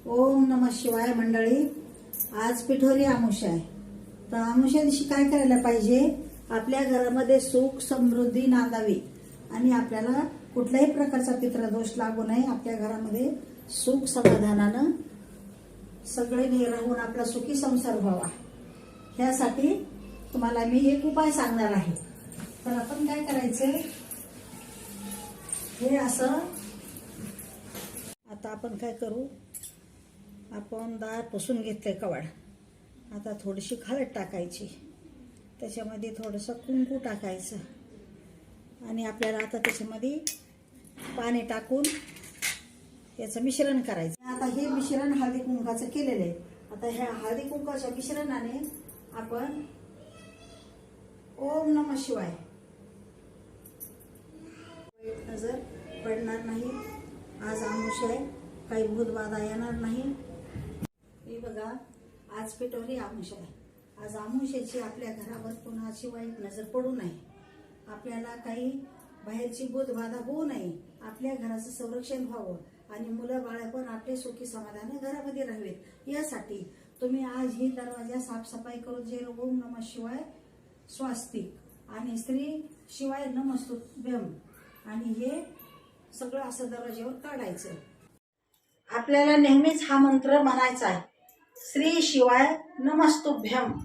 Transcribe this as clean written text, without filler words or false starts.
ओम नमः शिवाय मंडळी. आज पिठोरी अमावस्या आहे. तर अमावस्या दिवशी काय करायला पाहिजे? आपल्या घरामध्ये सुख समृद्धी नांदावी आणि आपल्याला कुठल्याही प्रकारचा पितृदोष लागू नये. आपल्या घरामध्ये सुख समाधानानं सगळे राहून आपला सुखी संसार व्हावा, ह्यासाठी तुम्हाला मी एक उपाय सांगणार आहे. तर आपण काय करायचं, हे असं आता आपण काय करू, आपण डाळ पुसून घेतले कवाड. आता थोडीशी हळद टाकायची, त्याच्यामध्ये थोडंसं कुंकू टाकायचं आणि आपल्याला आता त्याच्यामध्ये पाणी टाकून याचं मिश्रण करायचं. आता हे मिश्रण हळदी कुंकाचं केलेलं आहे. आता ह्या हळदी कुंकाच्या मिश्रणाने आपण ओम नमः शिवाय, वाईट नजर पडणार नाही. आज अमावस्या आहे, काही भूतबाधा येणार नाही. हे बघा, आज पिठोरी अमावस्या आहे. आज अमावस्याची आपल्या घरावर कोणाची वाईट नजर पडू नये, आपल्याला काही बाहेरची भूतबाधा होऊ नये, आपल्या घराचं संरक्षण व्हावं आणि मुलं बाळ पण आपले सुखी समाधान घरामध्ये राहावेत. यासाठी तुम्ही आज ही दरवाजा साफसफाई करून जे ओम नमः शिवाय स्वास्तिक आणि श्री शिवाय नमस्तुभ्यम आणि हे सगळं असं दरवाज्यावर काढायचं. आपल्याला नेहमीच हा मंत्र म्हणायचा आहे, श्री शिवाय नमस्तुभ्यम.